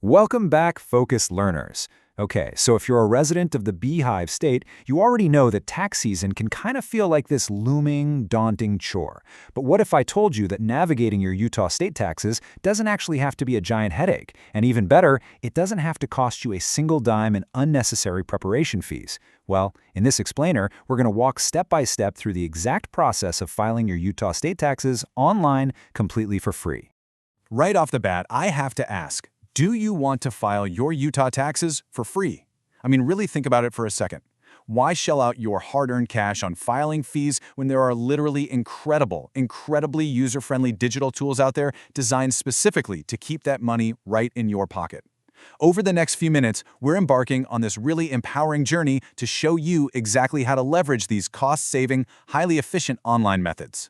Welcome back, focused learners. Okay, so if you're a resident of the Beehive State, you already know that tax season can kind of feel like this looming, daunting chore. But what if I told you that navigating your Utah state taxes doesn't actually have to be a giant headache? And even better, it doesn't have to cost you a single dime in unnecessary preparation fees. Well, in this explainer, we're going to walk step by step through the exact process of filing your Utah state taxes online completely for free. Right off the bat, I have to ask, do you want to file your Utah taxes for free? I mean, really think about it for a second. Why shell out your hard-earned cash on filing fees when there are literally incredibly user-friendly digital tools out there designed specifically to keep that money right in your pocket? Over the next few minutes, we're embarking on this really empowering journey to show you exactly how to leverage these cost-saving, highly efficient online methods.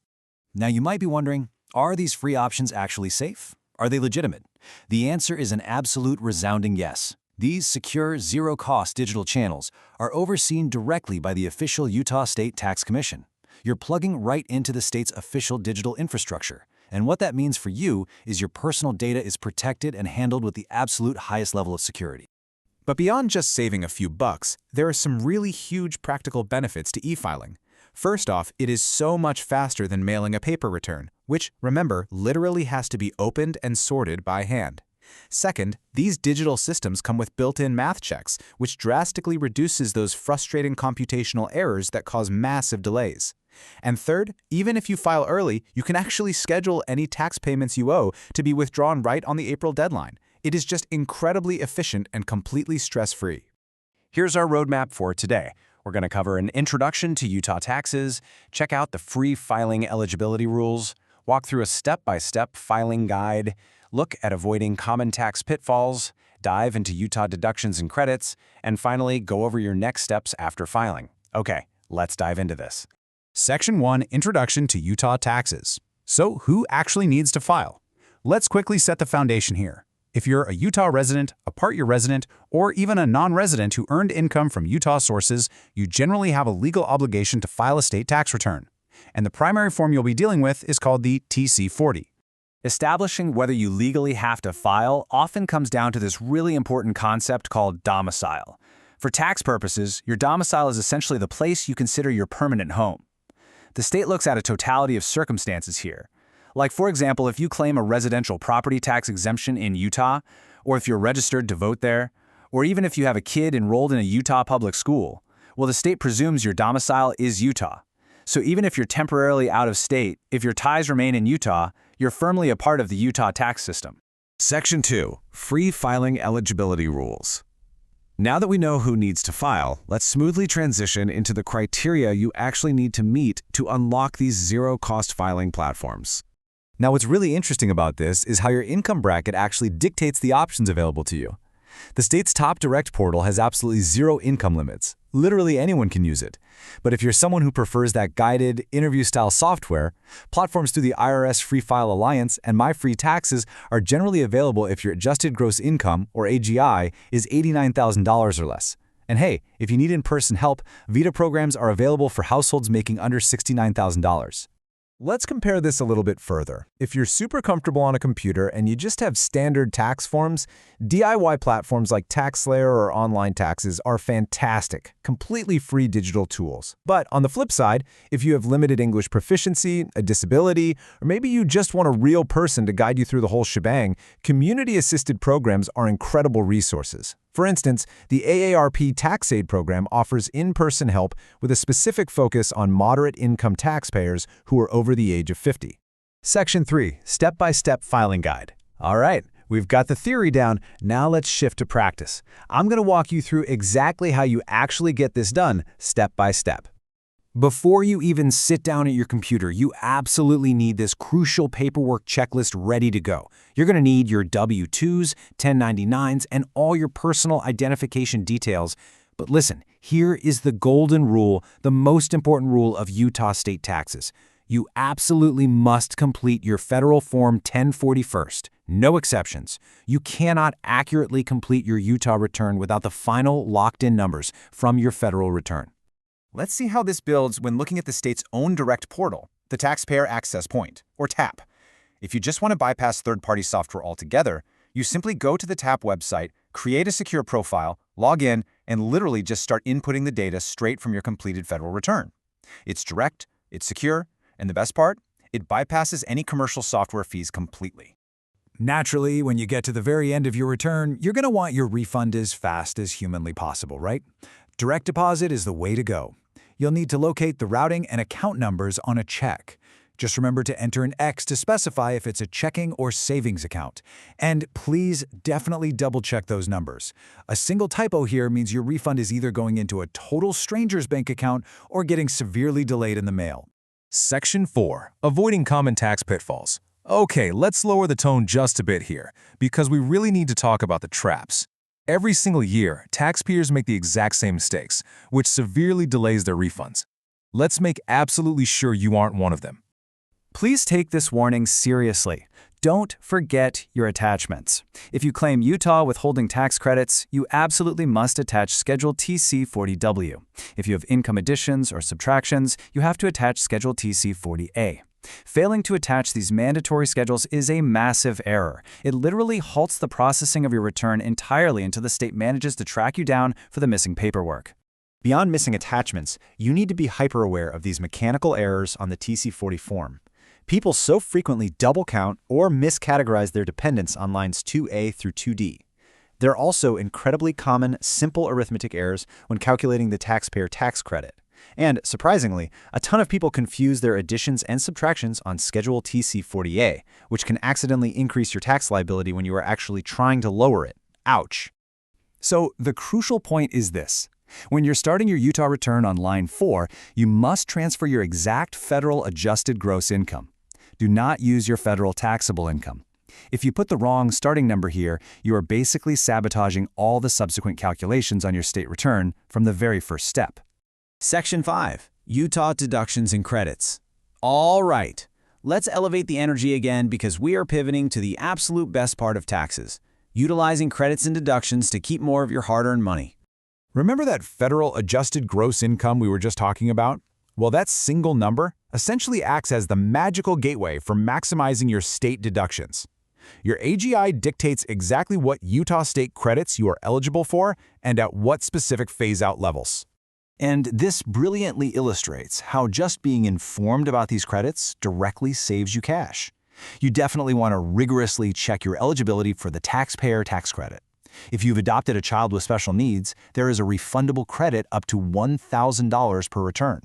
Now you might be wondering, are these free options actually safe? Are they legitimate? The answer is an absolute resounding yes. These secure, zero-cost digital channels are overseen directly by the official Utah State Tax Commission. You're plugging right into the state's official digital infrastructure. And what that means for you is your personal data is protected and handled with the absolute highest level of security. But beyond just saving a few bucks, there are some really huge practical benefits to e-filing. First off, it is so much faster than mailing a paper return, which, remember, literally has to be opened and sorted by hand. Second, these digital systems come with built-in math checks, which drastically reduces those frustrating computational errors that cause massive delays. And third, even if you file early, you can actually schedule any tax payments you owe to be withdrawn right on the April deadline. It is just incredibly efficient and completely stress-free. Here's our roadmap for today. We're going to cover an introduction to Utah taxes, check out the free filing eligibility rules, walk through a step-by-step filing guide, look at avoiding common tax pitfalls, dive into Utah deductions and credits, and finally go over your next steps after filing. Okay, let's dive into this. Section 1, Introduction to Utah Taxes. So, who actually needs to file? Let's quickly set the foundation here. If you're a Utah resident, a part-year resident, or even a non-resident who earned income from Utah sources, you generally have a legal obligation to file a state tax return. And the primary form you'll be dealing with is called the TC-40. Establishing whether you legally have to file often comes down to this really important concept called domicile. For tax purposes, your domicile is essentially the place you consider your permanent home. The state looks at a totality of circumstances here. Like, for example, if you claim a residential property tax exemption in Utah, or if you're registered to vote there, or even if you have a kid enrolled in a Utah public school, well, the state presumes your domicile is Utah. So even if you're temporarily out of state, if your ties remain in Utah, you're firmly a part of the Utah tax system. Section 2. Free Filing Eligibility Rules. Now that we know who needs to file, let's smoothly transition into the criteria you actually need to meet to unlock these zero-cost filing platforms. Now, what's really interesting about this is how your income bracket actually dictates the options available to you. The state's top direct portal has absolutely zero income limits. Literally anyone can use it. But if you're someone who prefers that guided, interview-style software, platforms through the IRS Free File Alliance and My Free Taxes are generally available if your adjusted gross income, or AGI, is $89,000 or less. And hey, if you need in-person help, VITA programs are available for households making under $69,000. Let's compare this a little bit further. If you're super comfortable on a computer and you just have standard tax forms, DIY platforms like TaxSlayer or Online Taxes are fantastic, completely free digital tools. But on the flip side, if you have limited English proficiency, a disability, or maybe you just want a real person to guide you through the whole shebang, community-assisted programs are incredible resources. For instance, the AARP Tax Aid program offers in-person help with a specific focus on moderate-income taxpayers who are over the age of 50. Section 3. Step-by-step filing guide. All right, we've got the theory down. Now let's shift to practice. I'm going to walk you through exactly how you actually get this done step by step. Before you even sit down at your computer, you absolutely need this crucial paperwork checklist ready to go. You're going to need your W-2s, 1099s, and all your personal identification details. But listen, here is the golden rule, the most important rule of Utah state taxes. You absolutely must complete your federal Form 1040 first. No exceptions. You cannot accurately complete your Utah return without the final locked-in numbers from your federal return. Let's see how this builds when looking at the state's own direct portal, the Taxpayer Access Point, or TAP. If you just want to bypass third-party software altogether, You simply go to the TAP website, create a secure profile, log in, and literally just start inputting the data straight from your completed federal return. It's direct, it's secure, and the best part? It bypasses any commercial software fees completely. Naturally, when you get to the very end of your return, you're going to want your refund as fast as humanly possible, right? Direct deposit is the way to go. You'll need to locate the routing and account numbers on a check. Just remember to enter an X to specify if it's a checking or savings account. And please definitely double-check those numbers. A single typo here means your refund is either going into a total stranger's bank account or getting severely delayed in the mail. Section 4. Avoiding common tax pitfalls. Okay, let's lower the tone just a bit here, because we really need to talk about the traps. Every single year, taxpayers make the exact same mistakes, which severely delays their refunds. Let's make absolutely sure you aren't one of them. Please take this warning seriously. Don't forget your attachments. If you claim Utah withholding tax credits, you absolutely must attach Schedule TC40W. If you have income additions or subtractions, you have to attach Schedule TC40A. Failing to attach these mandatory schedules is a massive error. It literally halts the processing of your return entirely until the state manages to track you down for the missing paperwork. Beyond missing attachments, you need to be hyper-aware of these mechanical errors on the TC40 form. People so frequently double count or miscategorize their dependents on lines 2A through 2D. There are also incredibly common simple arithmetic errors when calculating the taxpayer tax credit. And, surprisingly, a ton of people confuse their additions and subtractions on Schedule TC40A, which can accidentally increase your tax liability when you are actually trying to lower it. Ouch. So the crucial point is this. When you're starting your Utah return on line 4, you must transfer your exact federal adjusted gross income. Do not use your federal taxable income. If you put the wrong starting number here, you are basically sabotaging all the subsequent calculations on your state return from the very first step. Section 5. Utah Deductions and Credits. All right, let's elevate the energy again because we are pivoting to the absolute best part of taxes, utilizing credits and deductions to keep more of your hard-earned money. Remember that federal adjusted gross income we were just talking about? Well, that single number essentially acts as the magical gateway for maximizing your state deductions. Your AGI dictates exactly what Utah state credits you are eligible for and at what specific phase-out levels. And this brilliantly illustrates how just being informed about these credits directly saves you cash. You definitely want to rigorously check your eligibility for the taxpayer tax credit. If you've adopted a child with special needs, there is a refundable credit up to $1,000 per return.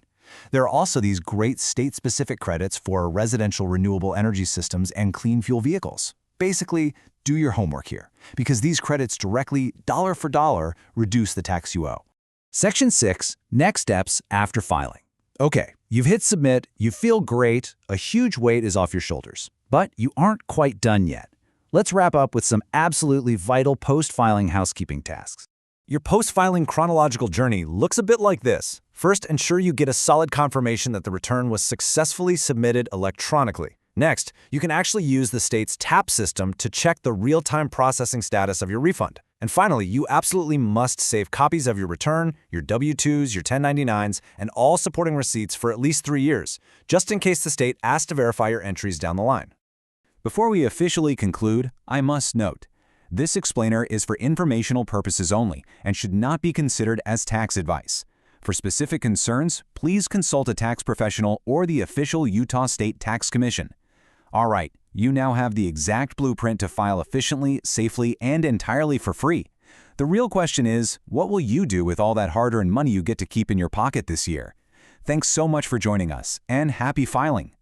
There are also these great state-specific credits for residential renewable energy systems and clean fuel vehicles. Basically, do your homework here, because these credits directly, dollar for dollar, reduce the tax you owe. Section 6. Next steps after filing. Okay, you've hit submit, you feel great, a huge weight is off your shoulders. But you aren't quite done yet. Let's wrap up with some absolutely vital post-filing housekeeping tasks. Your post-filing chronological journey looks a bit like this. First, ensure you get a solid confirmation that the return was successfully submitted electronically. Next, you can actually use the state's TAP system to check the real-time processing status of your refund. And finally, you absolutely must save copies of your return, your W-2s, your 1099s, and all supporting receipts for at least 3 years, just in case the state asks to verify your entries down the line. Before we officially conclude, I must note, this explainer is for informational purposes only and should not be considered as tax advice. For specific concerns, please consult a tax professional or the official Utah State Tax Commission. All right, you now have the exact blueprint to file efficiently, safely, and entirely for free. The real question is, what will you do with all that hard-earned money you get to keep in your pocket this year? Thanks so much for joining us, and happy filing!